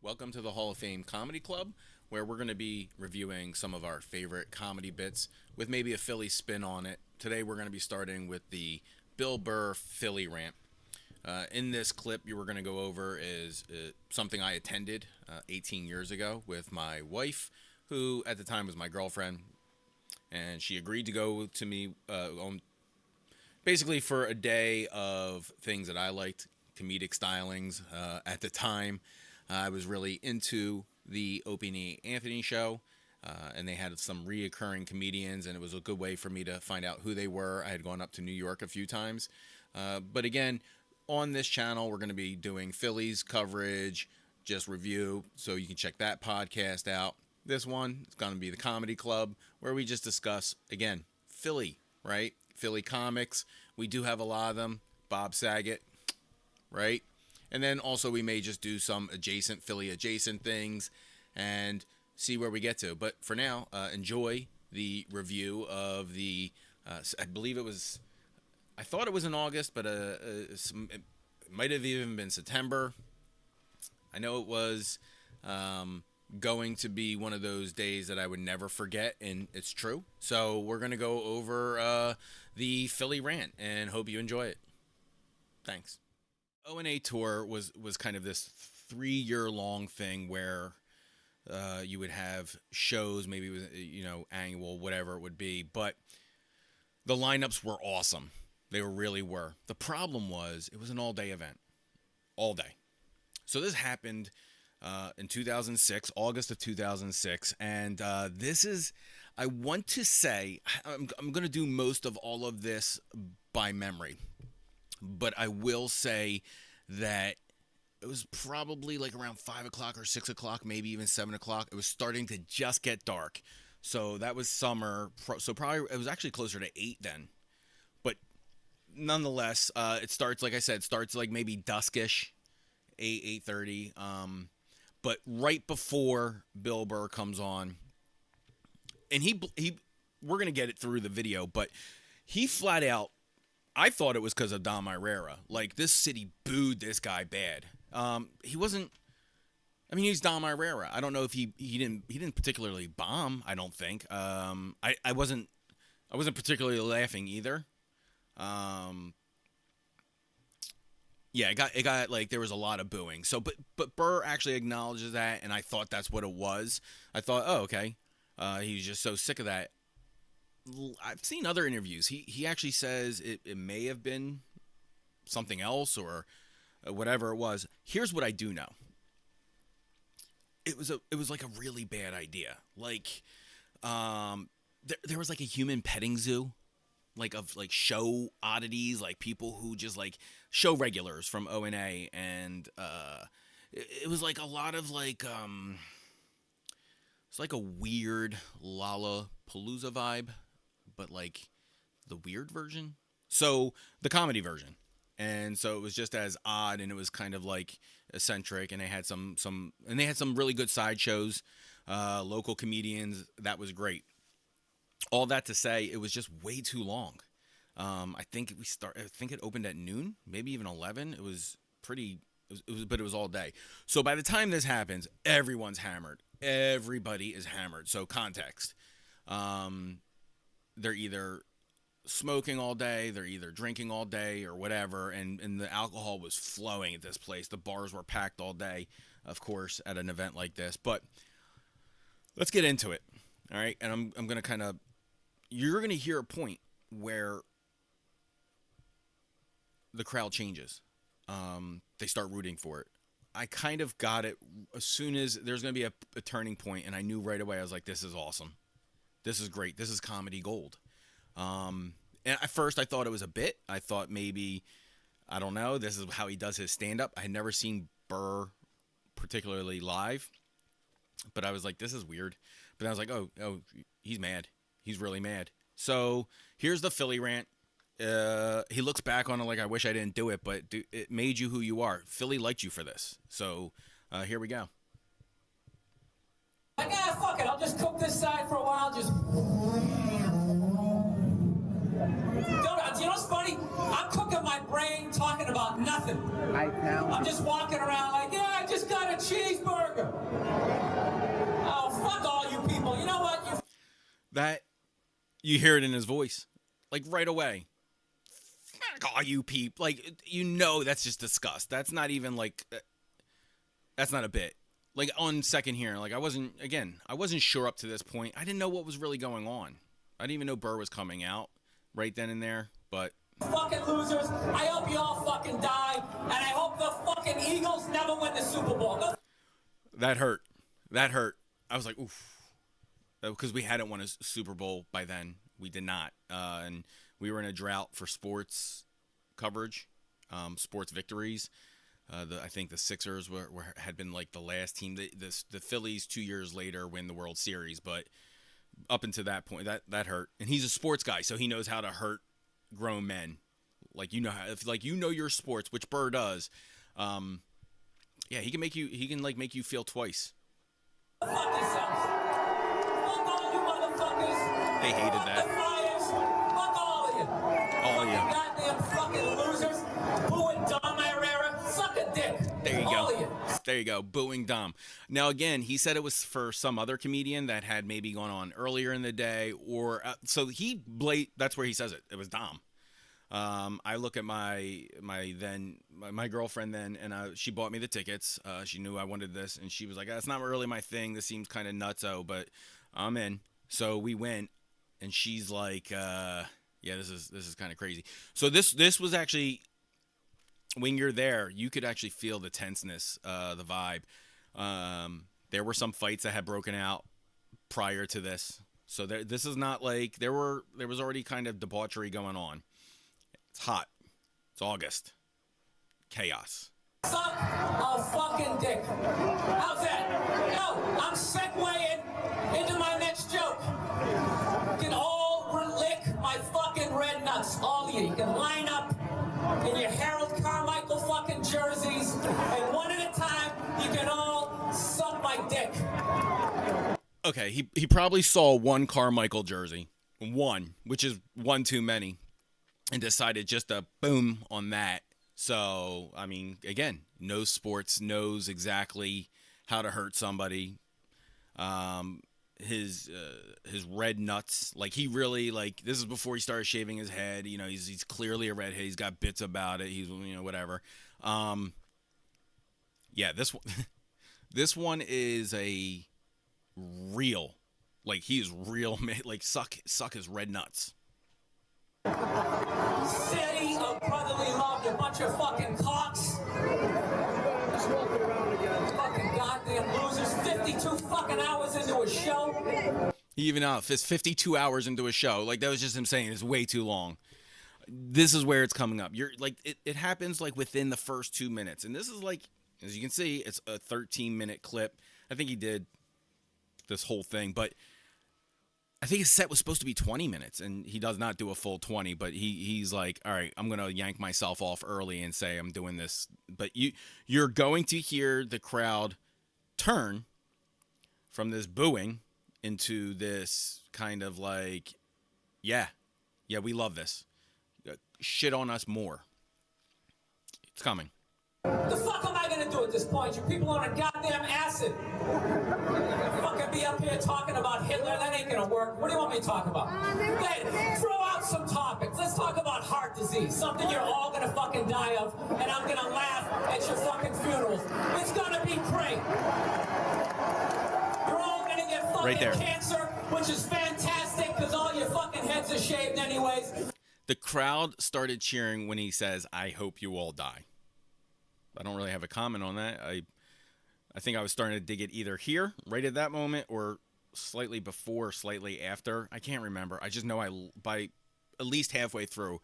Welcome to the Hall of Fame Comedy Club, where we're going to be reviewing some of our favorite comedy bits with maybe a Philly spin on it. Today we're going to be starting with the Bill Burr Philly Rant. In this clip you were going to go over is something I attended 18 years ago with my wife, who at the time was my girlfriend, and she agreed to go to me on basically for a day of things that I liked, comedic stylings. At the time, I was really into the Opie and Anthony show, and they had some reoccurring comedians, and it was a good way for me to find out who they were. I had gone up to New York a few times. But again, on this channel, we're going to be doing Phillies coverage, just review, so you can check that podcast out. This one is going to be the Comedy Club, where we just discuss, again, Philly, right? Philly comics. We do have a lot of them. Bob Saget, right? And then also we may just do some adjacent Philly adjacent things and see where we get to. But for now, enjoy the review of the, I believe it was, I thought it was in August, but it might have even been September. I know it was going to be one of those days that I would never forget, and it's true. So we're going to go over the Philly Rant, and hope you enjoy it. Thanks. O&A tour was kind of this 3-year long thing where you would have shows, maybe it was, annual, whatever it would be, but the lineups were awesome. They really were. The problem was it was an all-day event. All day. So this happened in 2006, August of 2006, and this is, I want to say, I'm going to do most of all of this by memory, but I will say that it was probably like around 5 o'clock or 6 o'clock, maybe even 7 o'clock. It was starting to just get dark. So that was summer. So probably it was actually closer to 8 then. But nonetheless, it starts, like I said, starts like maybe duskish, 8:30. But right before Bill Burr comes on, and he we're going to get it through the video, but he flat out, I thought it was because of Dom Irrera. Like, this city booed this guy bad. He wasn't, I mean, he's Dom Irrera. I don't know if he didn't particularly bomb, I don't think. I wasn't particularly laughing either. Yeah, it got like, there was a lot of booing. So, but Burr actually acknowledges that, and I thought that's what it was. I thought, oh, okay. He's just so sick of that. I've seen other interviews. He actually says it may have been something else or whatever it was. Here's what I do know. It was like a really bad idea. Like, there was like a human petting zoo, like of like show oddities, like people who just like show regulars from O&A, and it was like a lot of like it's like a weird Lollapalooza vibe, but like the weird version. So the comedy version. And so it was just as odd, and it was kind of like eccentric, and they had some really good sideshows, local comedians. That was great. All that to say, it was just way too long. I think it opened at noon, maybe even 11. It was pretty, but it was all day. So by the time this happens, everyone's hammered. Everybody is hammered. So context. They're either smoking all day, they're either drinking all day or whatever, and the alcohol was flowing at this place. The bars were packed all day, of course, at an event like this. But let's get into it, all right? And I'm going to you're going to hear a point where the crowd changes. They start rooting for it. I kind of got it as soon as there's going to be a turning point, and I knew right away. I was like, this is awesome. This is great. This is comedy gold. And at first I thought it was a bit. I thought maybe, I don't know, this is how he does his stand-up. I had never seen Burr particularly live, but I was like, this is weird. But then I was like, oh, he's mad. He's really mad. So here's the Philly Rant. He looks back on it like, I wish I didn't do it, but it made you who you are. Philly liked you for this. So here we go. Fuck it, I'll just cook this side for a while, just... You know what's funny? I'm cooking my brain talking about nothing. I'm just walking around like, yeah, I just got a cheeseburger. You hear it in his voice, like right away. Oh, you peep. Like, that's just disgust. That's not even like, that's not a bit. Like, on second hearing, like, I wasn't sure up to this point. I didn't know what was really going on. I didn't even know Burr was coming out right then and there, but. Fucking losers. I hope you all fucking die, and I hope the fucking Eagles never win the Super Bowl. That hurt. I was like, oof. Because we hadn't won a Super Bowl by then. We did not. And we were in a drought for sports coverage, sports victories. I think the Sixers had been like the last team. The Phillies 2 years later win the World Series, but up until that point, that hurt. And he's a sports guy, so he knows how to hurt grown men. Like, your sports, which Burr does. Yeah, he can make you feel twice. Fuck yourselves. Fuck all you motherfuckers. They hated that. The Flyers. Fuck all of you. All of you. Goddamn fucking losers. Booing Dom Herrera. Suck a dick. There you all go. Of you. There you go. Booing Dom. Now, again, he said it was for some other comedian that had maybe gone on earlier in the day, or so that's where he says it. It was Dom. I look at my girlfriend then, and she bought me the tickets. She knew I wanted this, and she was like, "That's not really my thing. This seems kind of nutso, but I'm in." So we went, and she's like, "Yeah, this is kind of crazy." So this was actually, when you're there, you could actually feel the tenseness, the vibe. There were some fights that had broken out prior to this, so this is not like there was already kind of debauchery going on. It's hot. It's August. Chaos. Suck a fucking dick. How's that? No, I'm segueing into my next joke. You can all lick my fucking red nuts. All of you. You can line up in your Harold Carmichael fucking jerseys, and one at a time, you can all suck my dick. Okay, he probably saw one Carmichael jersey. One, which is one too many. And decided just to boom on that. So, I mean, again, knows sports, knows exactly how to hurt somebody. His red nuts, like, he really, like, this is before he started shaving his head. You know, he's clearly a redhead. He's got bits about it. He's, whatever. Yeah, this one is a real, like, he is real, like, suck his red nuts. City of brotherly love, you bunch of fucking cocks. Just walking around again. Fucking goddamn losers. 52 fucking hours into a show. He even it's 52 hours into a show. Like, that was just him saying it's way too long. This is where it's coming up. You're like, it happens like within the first 2 minutes. And this is like, as you can see, it's a 13-minute clip. I think he did this whole thing, but I think his set was supposed to be 20 minutes, and he does not do a full 20, but he's like, all right, I'm going to yank myself off early and say I'm doing this. But you're going to hear the crowd turn from this booing into this kind of like, yeah, we love this. Shit on us more. It's coming. The fuck am I gonna do at this point? You people on a goddamn acid. Fucking be up here talking about Hitler. That ain't gonna work. What do you want me to talk about? Hey, throw out some topics. Let's talk about heart disease. Something you're all gonna fucking die of, and I'm gonna laugh at your fucking funerals. It's gonna be great. You're all gonna get fucking cancer, which is fantastic because all your fucking heads are shaved anyways. The crowd started cheering when he says, "I hope you all die." I don't really have a comment on that. I think I was starting to dig it either here, right at that moment, or slightly before, slightly after. I can't remember. I just know by at least halfway through,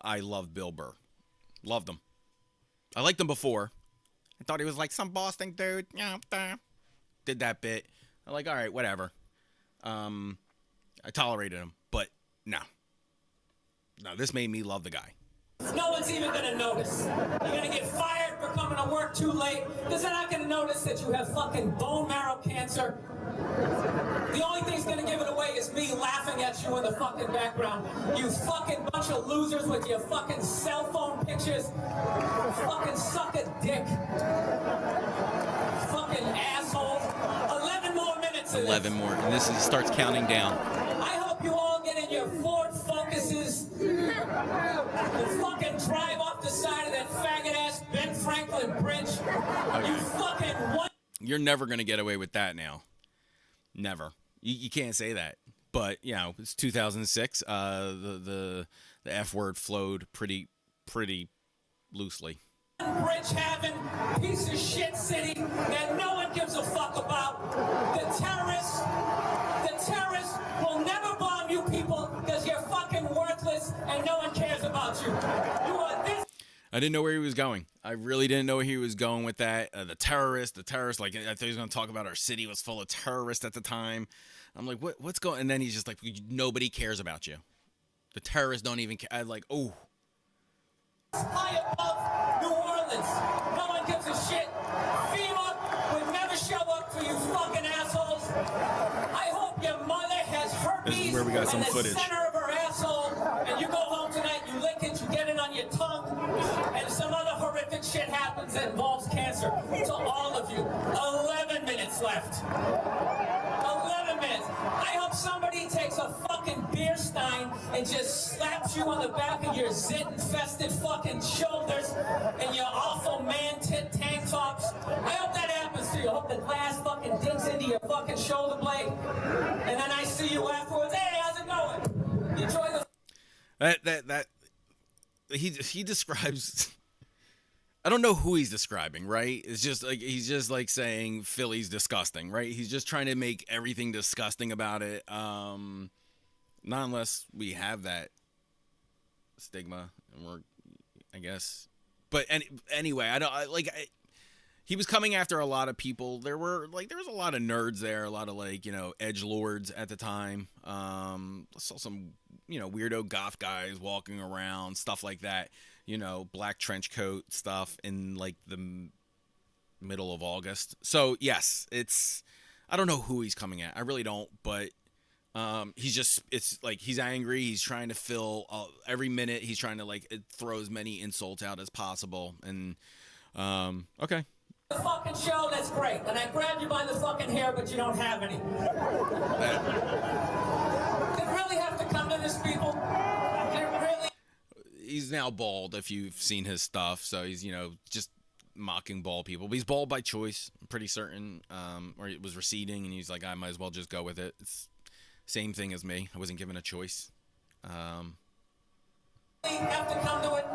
I loved Bill Burr. Loved him. I liked him before. I thought he was like some Boston dude. Did that bit. I'm like, all right, whatever. I tolerated him, but no. No, this made me love the guy. No one's even gonna notice. You're gonna get fired for coming to work too late because they're not gonna notice that you have fucking bone marrow cancer. The only thing's gonna give it away is me laughing at you in the fucking background. You fucking bunch of losers with your fucking cell phone pictures. Fucking suck a dick. Fucking assholes. 11 more minutes of this. 11 more. And this starts counting down. I hope you all get in your You're never going to get away with that now. Never. You can't say that. But, you know, it's 2006. The F word flowed pretty loosely. Bridge having piece of shit city that no one gives a fuck about. The terrorists will never bomb you people because you're fucking worthless and no one cares about you. You are this. I didn't know where he was going. I really didn't know where he was going with that. The terrorists, like, I thought he was going to talk about our city was full of terrorists at the time. I'm like, what's going? And then he's just like, nobody cares about you. The terrorists don't even care. I'm like, oh. High above New Orleans. No one gives a shit. FEMA would never show up for you fucking assholes. I hope your mother has herpes This is where we got some in the footage. Center of her asshole, and you go home tonight, you lick it, you get it on your tongue, and some other horrific shit happens that involves cancer. To all of you, 11 minutes left. 11 minutes. I hope somebody takes a fucking beer stein and just slaps you on the back of your zit-infested fucking shoulders and your awful man-tit tank tops. I hope that happens to you. I hope the glass fucking digs into your fucking shoulder blade. And then I see you afterwards. Hey, how's it going? Enjoy the... He describes... I don't know who he's describing, right? It's just like he's just like saying Philly's disgusting, right? He's just trying to make everything disgusting about it. Not unless we have that stigma, and I guess. But anyway, he was coming after a lot of people. There was a lot of nerds there, a lot of edgelords at the time. I saw some weirdo goth guys walking around, stuff like that. Black trench coat stuff in the middle of August. So yes, I don't know who he's coming at. I really don't, but he's angry. He's trying to fill every minute. He's trying to throw as many insults out as possible. And okay. The fucking show, that's great. And I grabbed you by the fucking hair, but you don't have any. Did it really have to come to this, people? Did it really? He's now bald, if you've seen his stuff. So he's, just mocking bald people. But he's bald by choice, I'm pretty certain. Or it was receding, and he's like, I might as well just go with it. It's same thing as me. I wasn't given a choice. Have to come to it.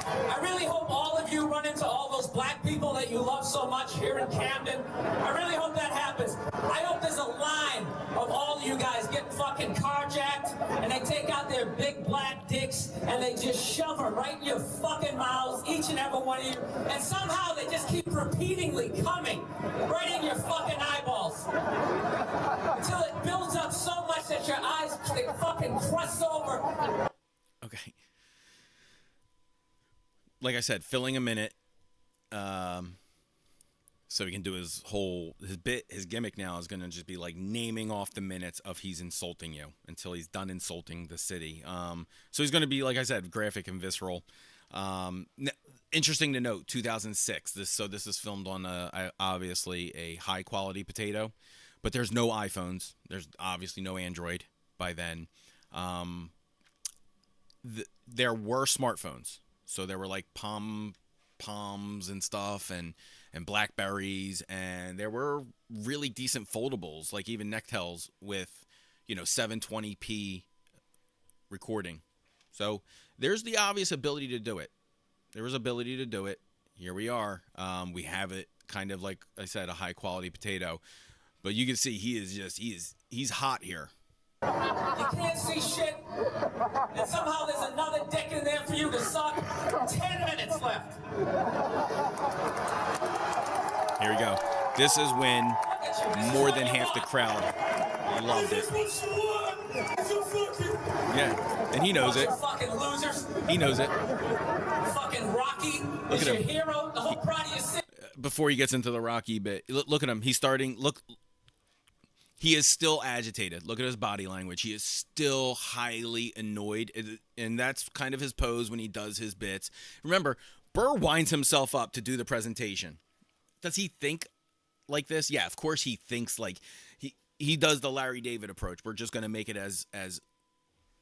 I really hope all of you run into all those black people that you love so much here in Camden. I really hope that happens. I hope there's a line of all of you guys getting fucking carjacked and they take out their big black dicks and they just shove them right in your fucking mouths, each and every one of you, and somehow they just keep repeatedly coming right in your fucking eyeballs until it builds up so much that your eyes they fucking crust over. Okay. Like I said, filling a minute, so he can do his gimmick now is going to just be naming off the minutes of he's insulting you until he's done insulting the city. So he's going to be, like I said, graphic and visceral. Interesting to note, 2006. This is filmed on obviously a high quality potato, but there's no iPhones. There's obviously no Android by then. There were smartphones. So there were Palms and stuff and Blackberries, and there were really decent foldables, even Nectels with 720p recording. So there's the obvious ability to do it. There was ability to do it. Here we are. We have it kind of, like I said, a high quality potato. But you can see he's hot here. You can't see shit, and somehow there's another dick in there for you to suck. 10 minutes left. Here we go. This is when more than half the crowd loved it. Yeah, and he knows it. Fucking losers. He knows it. Fucking Rocky Look is at your him. hero. The whole crowd of you sit. Before he gets into the Rocky bit, look at him. He's starting. Look. He is still agitated. Look at his body language. He is still highly annoyed. And that's kind of his pose when he does his bits. Remember, Burr winds himself up to do the presentation. Does he think like this? Yeah, of course he thinks like he does the Larry David approach. We're just going to make it as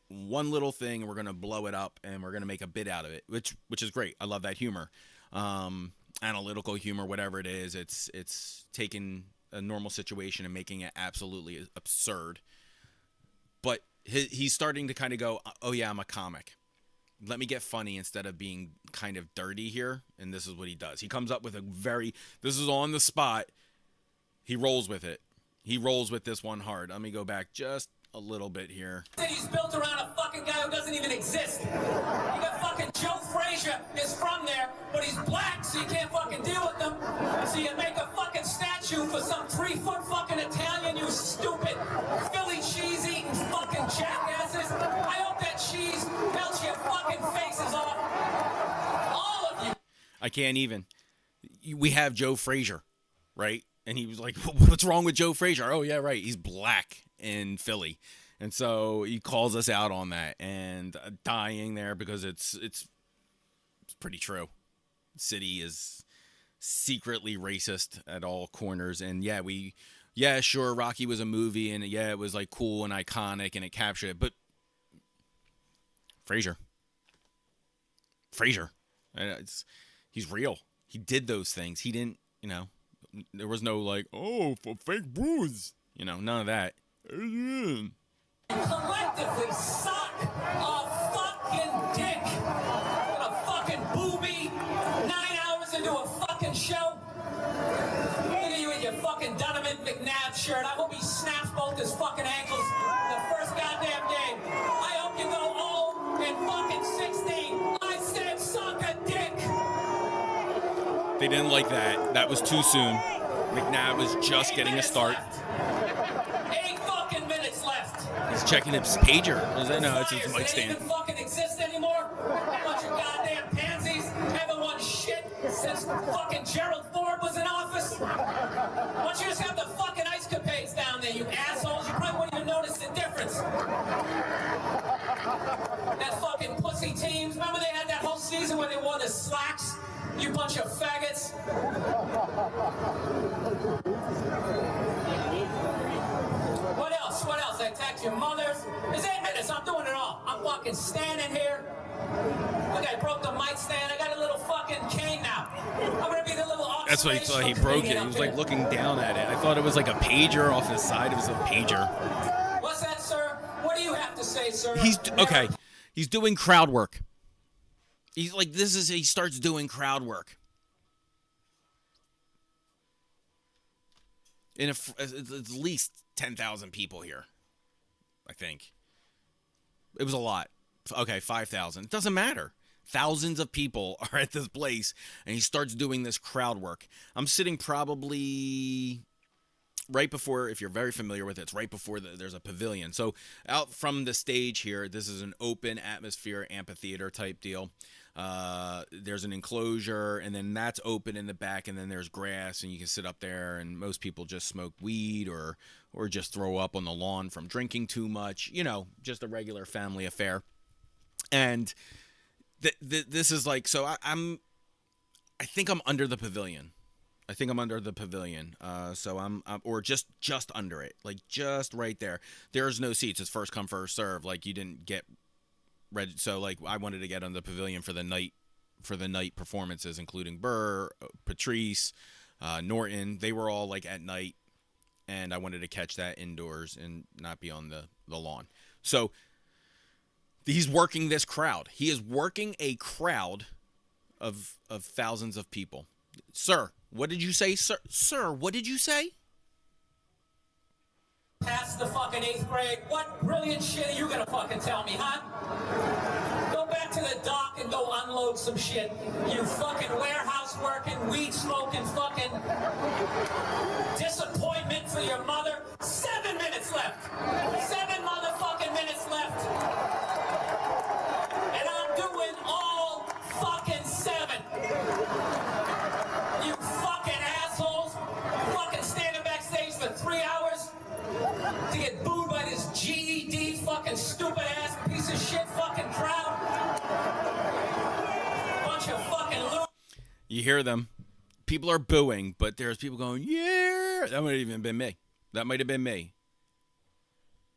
one little thing, and we're going to blow it up, and we're going to make a bit out of it, which is great. I love that humor. analytical humor, whatever it is. It's taking a normal situation and making it absolutely absurd. But he's starting to kind of go, oh yeah, I'm a comic. Let me get funny instead of being kind of dirty here. And this is what he does. He comes up with this is on the spot. He rolls with it. He rolls with this one hard. Let me go back just a little bit here. City's built around a fucking guy who doesn't even exist. You got fucking Joe Frazier is from there, but he's black, so you can't fucking deal with him. So you make a fucking statue for some 3-foot fucking Italian, you stupid Philly cheese eating fucking jackasses. I hope that cheese melts your fucking faces off. All of you. I can't even. We have Joe Frazier, right? And he was like, what's wrong with Joe Frazier? Oh, yeah, right. He's black in Philly. And so he calls us out on that and dying there because it's pretty true. The city is secretly racist at all corners. And yeah, sure, Rocky was a movie and yeah, it was like cool and iconic and it captured it. But Frazier. He's real. He did those things. He didn't, there was no like, oh, for fake booze. None of that. Collectively suck a fucking dick. With a fucking booby 9 hours into a fucking show. Look at you in your fucking Donovan McNabb shirt. I hope he snaps both his fucking ankles the first goddamn game. I hope you go 0 and fucking 16. I said suck a dick. They didn't like that. That was too soon. McNabb was just getting a start. 8 fucking minutes left. He's checking his pager. No, it's his mic Does it stand. even fucking exist anymore? Bunch of goddamn pansies haven't won shit since fucking Gerald Ford was in office. Why don't you just have the fucking ice capades down there, you assholes? You probably wouldn't even notice the difference. That fucking pussy teams. Remember they had that whole season where they wore the slacks? You bunch of faggots. What else? I attacked your mothers. It's 8 minutes. I'm doing it all. I'm fucking standing here. Look, I broke the mic stand. I got a little fucking cane now. I'm gonna be the little off. That's what he thought. He broke it. He was like looking down at it. I thought it was like a pager off his side. It was a pager. What's that, sir? What do you have to say, sir? Okay. He's doing crowd work. He's like, he starts doing crowd work. It's at least 10,000 people here, I think. It was a lot. Okay, 5,000. It doesn't matter. Thousands of people are at this place, and he starts doing this crowd work. I'm sitting probably right before, if you're very familiar with it, it's right before there's a pavilion. So out from the stage here, this is an open atmosphere amphitheater type deal. There's an enclosure, and then that's open in the back, and then there's grass, and you can sit up there, and most people just smoke weed or just throw up on the lawn from drinking too much, just a regular family affair. And this is like, so I think I'm under the pavilion. So I'm or just under it, like just right there. There's no seats. It's first come, first serve. Like you didn't get so like I wanted to get on the pavilion for the night performances, including Burr, Patrice, Norton. They were all like at night, and I wanted to catch that indoors and not be on the lawn. So he's working this crowd. He is working a crowd of thousands of people. Sir, what did you say, sir? Sir, what did you say? Past the fucking 8th grade. What brilliant shit are you gonna fucking tell me, huh? Go back to the dock and go unload some shit. You fucking warehouse working, weed smoking, fucking disappointment for your mother. 7 minutes left. 7 motherfucking minutes left. And I'm doing all fucking 7. You fucking assholes. Fucking standing backstage for 3 hours. To get booed by this GED fucking stupid ass piece of shit fucking crowd. Bunch of fucking You hear them. People are booing, but there's people going, yeah. That might have even been me. That might have been me.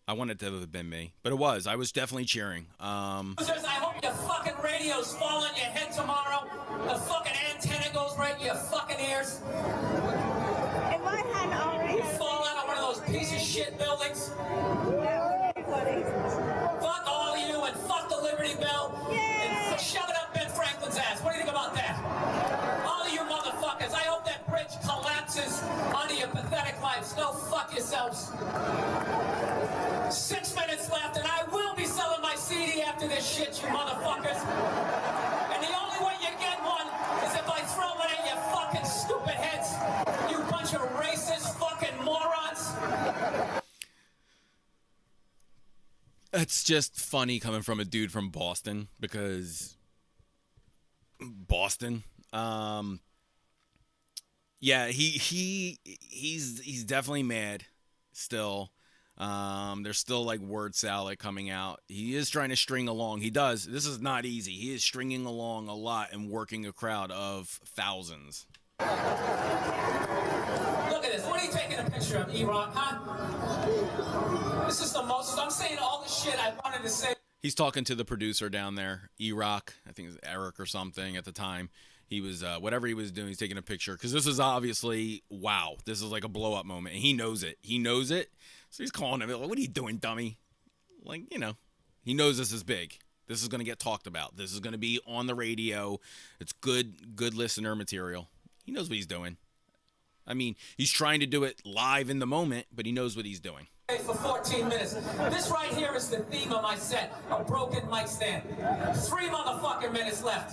I wanted to have been me, but it was. I was definitely cheering. Losers, I hope your fucking radios fall on your head tomorrow. The fucking antenna goes right in your your fucking ears. If I hadn't already You fall out of one of those piece of shit buildings. that would be funny. Fuck all of you and fuck the Liberty Bell. Yay! And shove it up Ben Franklin's ass. What do you think about that? All of you motherfuckers, I hope that bridge collapses onto your pathetic lives. Go fuck yourselves. 6 minutes left, and I will be selling my CD after this shit, you motherfuckers. And the only way you get one is if I throw one at your fucking stupid heads. You bunch of racist fucking morons. It's just funny coming from a dude from Boston, because Boston. Yeah, he's definitely mad still. There's still like word salad coming out. He is trying to string along. He does. This is not easy. He is stringing along a lot and working a crowd of thousands. Look at this. What are you taking a picture of, E-Rock, huh? This is the most... I'm saying all the shit I wanted to say. He's talking to the producer down there, E-Rock. I think it was Eric or something at the time. He was, whatever he was doing, he's taking a picture. Because this is obviously, wow, this is like a blow-up moment. And he knows it. He knows it. So he's calling him, like, what are you doing, dummy? Like, you know, he knows this is big. This is going to get talked about. This is going to be on the radio. It's good listener material. He knows what he's doing. I mean, he's trying to do it live in the moment, but he knows what he's doing. For 14 minutes. This right here is the theme of my set, a broken mic stand. 3 motherfucking minutes left.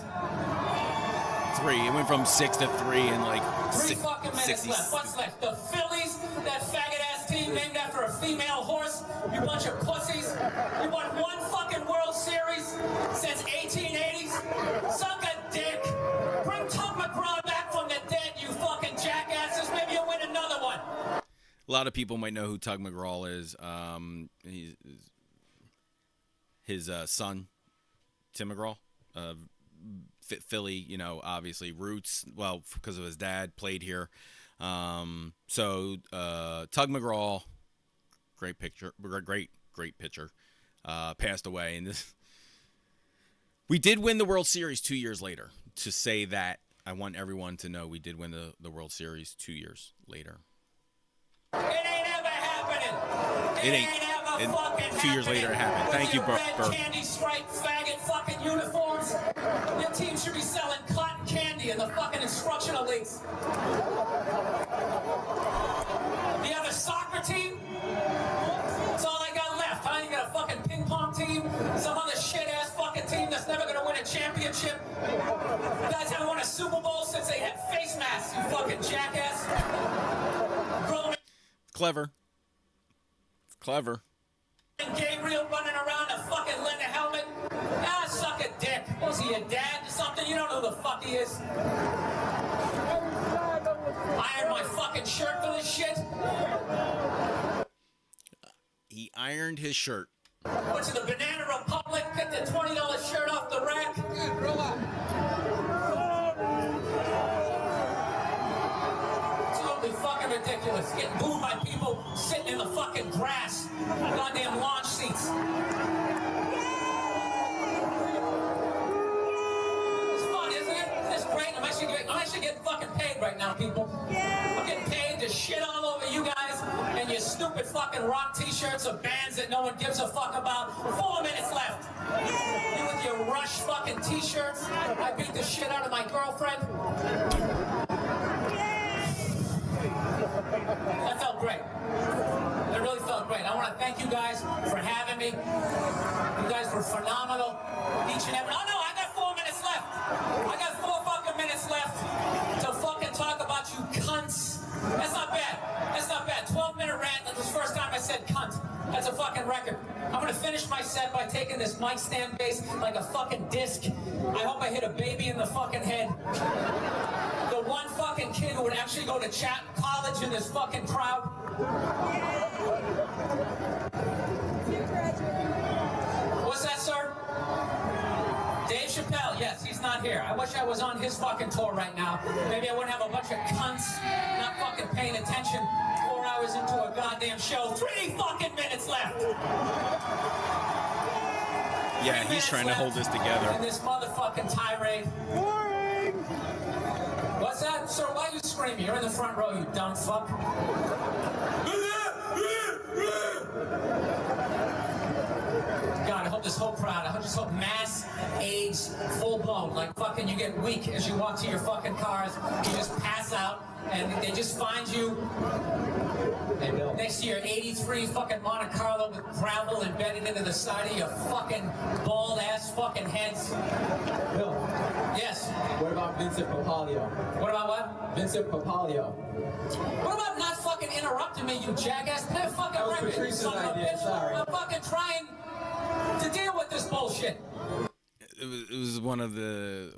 3. It went from 6 to 3 in like 3 fucking minutes left. What's left? The Phillies, that faggot-ass team named after a female horse. You bunch of pussies. You won 1 fucking World Series since 1880s. Suck a dick. Bring Tug McGraw back from the dead, you fucking jackasses. Maybe you'll win another one. A lot of people might know who Tug McGraw is. He's his son, Tim McGraw, Philly. You know, obviously roots. Well, because of his dad, played here. So Tug McGraw, great pitcher, passed away, and this. We did win the World Series 2 years later. To say that, I want everyone to know we did win the World Series 2 years later. It ain't ever happening. It ain't. Ever fucking 2 years later, it happened. Thank you, Burr. Candy stripe faggot fucking uniforms. Your team should be selling cotton candy in the fucking instructional leagues. You have a soccer team? That's all I got left. Huh? You got a fucking ping pong team? Some other shit ass fucking team that's never gonna win a championship? You guys haven't won a Super Bowl since they had face masks, you fucking jackass. Clever. It's clever. Gabriel running around a fucking leather helmet. Ah, suck a dick. Was he your dad or something? You don't know who the fuck he is. Iron my fucking shirt for this shit. He ironed his shirt. Went to the Banana Republic, get the $20 shirt off the rack. Absolutely fucking ridiculous. Getting booed by people sitting in the fucking grass. Goddamn launch seats. It's fun, isn't it? Isn't this great? I'm actually getting fucking paid right now, people. I'm getting paid to shit all over you guys and your stupid fucking rock t-shirts of bands that no one gives a fuck about. 4 minutes left. You with your Rush fucking t-shirts. I beat the shit out of my girlfriend. That felt great. It really felt great. I want to thank you guys for having me. You guys were phenomenal. Each and every... Oh, no, I got 4 minutes left. I got 4 fucking minutes left to fucking talk about you cunts. That's not bad. That's not bad. 12-minute rant. That was the first time I said cunt. That's a fucking record. I'm going to finish my set by taking this mic stand base like a fucking disc. I hope I hit a baby in the fucking head. The one fucking kid who would actually go to college in this fucking crowd. What's that, sir? Dave Chappelle, yes, he's not here. I wish I was on his fucking tour right now. Maybe I wouldn't have a bunch of cunts not fucking paying attention 4 hours into a goddamn show. 3 fucking minutes left. Yeah, he's trying to hold this together. In this motherfucking tirade. Boring! What's What's that? Sir, why are you screaming? You're in the front row, you dumb fuck. God, I hope this whole crowd, I just hope mass AIDS, full blown, like fucking you get weak as you walk to your fucking cars, you just pass out, and they just find you next to your 83 fucking Monte Carlo with gravel embedded into the side of your fucking bald ass fucking heads. Bill, Yes. what about Vincent Papalio? What about what? Vincent Papalio. What about not fucking interrupting me, you jackass? Play a fucking That was record, you Patrice's son of a idea, bitch. sorry. I'm fucking trying to deal with this bullshit. It was one of the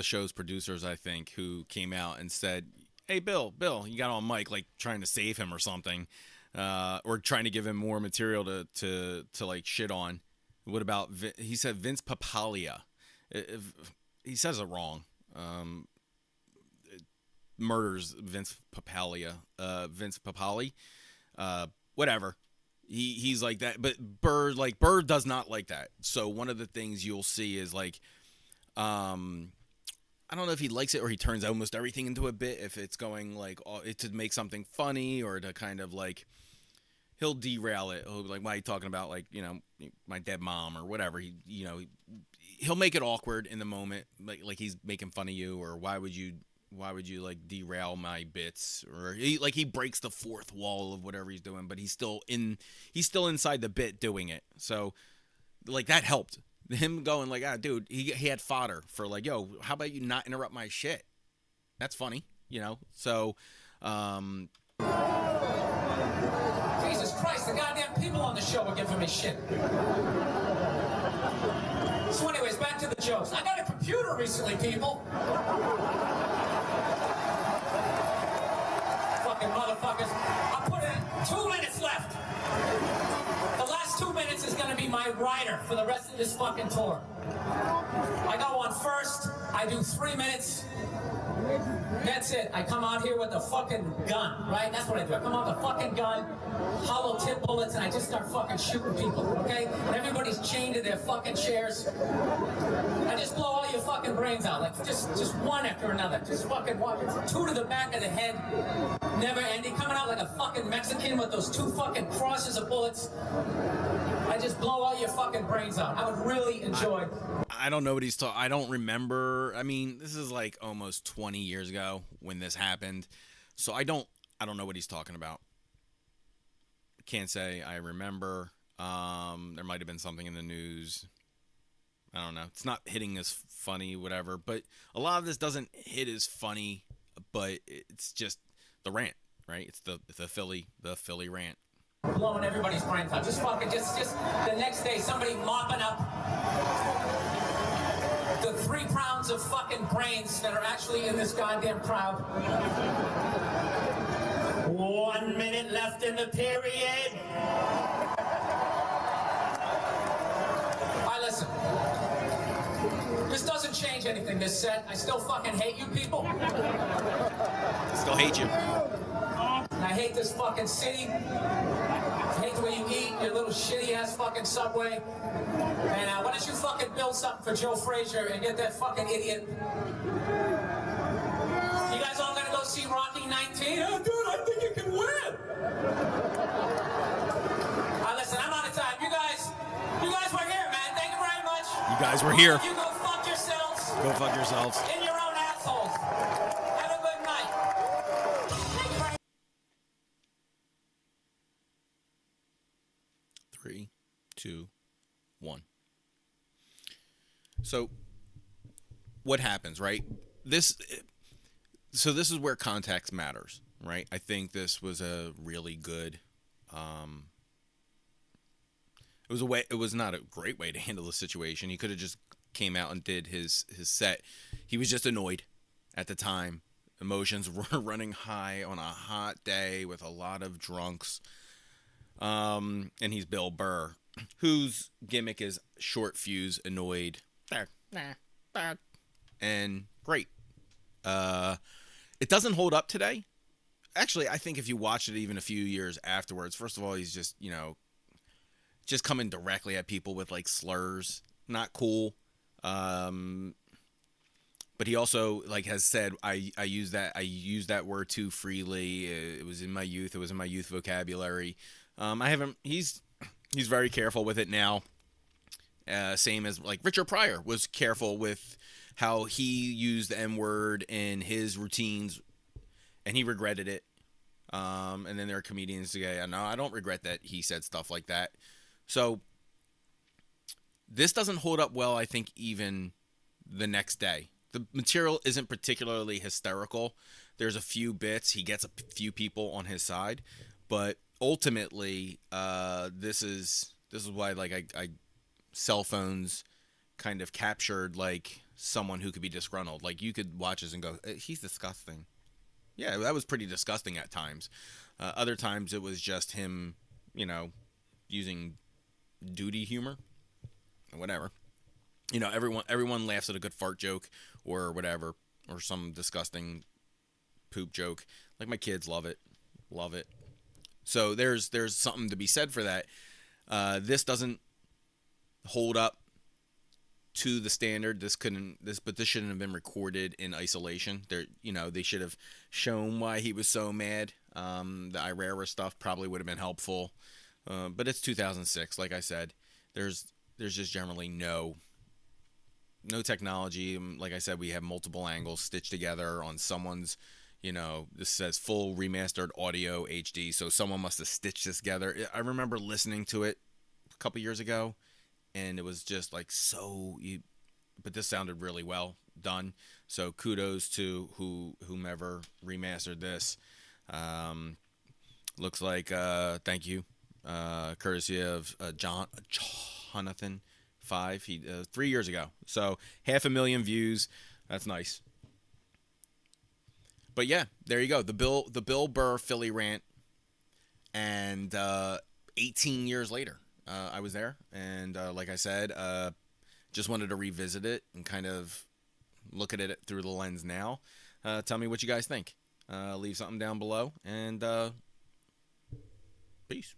show's producers, I think, who came out and said, "Hey, Bill, you got on mic, like trying to save him or something, or trying to give him more material to like shit on. What about?" He said Vince Papalio. He says it wrong. Murders Vince Papalio. Vince Papali. Whatever. He's like that, but Burr does not like that. So one of the things you'll see is like, I don't know if he likes it or he turns almost everything into a bit. If it's going like to make something funny or to kind of like, he'll derail it. He'll be like, why are you talking about like, my dead mom or whatever? He'll make it awkward in the moment, like he's making fun of you, or why would you like derail my bits, or he breaks the fourth wall of whatever he's doing, but he's still inside the bit doing it. So like that helped him going like, dude, he had fodder for like, yo, how about you not interrupt my shit? That's funny, so Jesus Christ, the goddamn people on the show are giving me shit. So anyways, back to the jokes. I got a computer recently, people. Fucking motherfuckers. I put in 2 minutes left. The last 2 minutes is gonna be my rider for the rest of this fucking tour. I go on first, I do 3 minutes. That's it. I come out here with a fucking gun, right? That's what I do. I come out with a fucking gun, hollow tip bullets, and I just start fucking shooting people, okay? And everybody's chained to their fucking chairs. I just blow all your fucking brains out, like just one after another. Just fucking one. 2 to the back of the head, never ending. Coming out like a fucking Mexican with those 2 fucking crosses of bullets. I just blow all your fucking brains out. I would really enjoy. I don't know what he's talking. I don't remember. I mean, this is like almost 20 years ago when this happened, so I don't know what he's talking about. Can't say I remember. There might have been something in the news. I don't know. It's not hitting as funny, whatever. But a lot of this doesn't hit as funny. But it's just the rant, right? It's the Philly rant. Blowing everybody's brains out. Just the next day, somebody mopping up the 3 pounds of fucking brains that are actually in this goddamn crowd. 1 minute left in the period. Alright, listen. This doesn't change anything, this set. I still fucking hate you people. Still hate you. And I hate this fucking city. I hate the way you eat, your little shitty-ass fucking Subway. And why don't you fucking build something for Joe Frazier and get that fucking idiot. You guys all gonna go see Rocky 19? Oh, dude, I think you can win. Listen, I'm out of time. You guys were here, man. Thank you very much. You guys were here. You go fuck yourselves. Go fuck yourselves. In your own assholes. Have a good night. Thank you very much. 3, 2, 1. So what happens, right? This is where context matters, right? I think this was a really good it was not a great way to handle the situation. He could have just came out and did his set. He was just annoyed at the time. Emotions were running high on a hot day with a lot of drunks. And he's Bill Burr, whose gimmick is short fuse, annoyed, and great. It doesn't hold up today. Actually, I think if you watch it even a few years afterwards, first of all, he's just, just coming directly at people with like slurs. Not cool. but he also like has said I use that word too freely. It was in my youth. It was in my youth vocabulary. I haven't. He's very careful with it now. Same as like Richard Pryor was careful with how he used the N word in his routines, and he regretted it. And then there are comedians who say, "No, I don't regret that he said stuff like that." So this doesn't hold up well, I think, even the next day. The material isn't particularly hysterical. There's a few bits. He gets a few people on his side, but ultimately, this is why like I cell phones kind of captured like someone who could be disgruntled. Like you could watch this and go, he's disgusting. Yeah, that was pretty disgusting at times. Other times it was just him, using duty humor or whatever. Everyone laughs at a good fart joke or whatever, or some disgusting poop joke. Like my kids love it. So there's something to be said for that. This doesn't hold up to the standard. But this shouldn't have been recorded in isolation. They should have shown why he was so mad. The Irera stuff probably would have been helpful. But it's 2006, like I said. There's just generally no technology. Like I said, we have multiple angles stitched together on someone's, this says full remastered audio HD, so someone must have stitched this together. I remember listening to it a couple years ago, and it was just like but this sounded really well done. So kudos to whomever remastered this. Looks like thank you, courtesy of Jonathan 5. He 3 years ago. So 500,000 views. That's nice. But yeah, there you go. The Bill Burr Philly Rant, and 18 years later, I was there, and like I said, just wanted to revisit it and kind of look at it through the lens now. Tell me what you guys think. Leave something down below, and peace.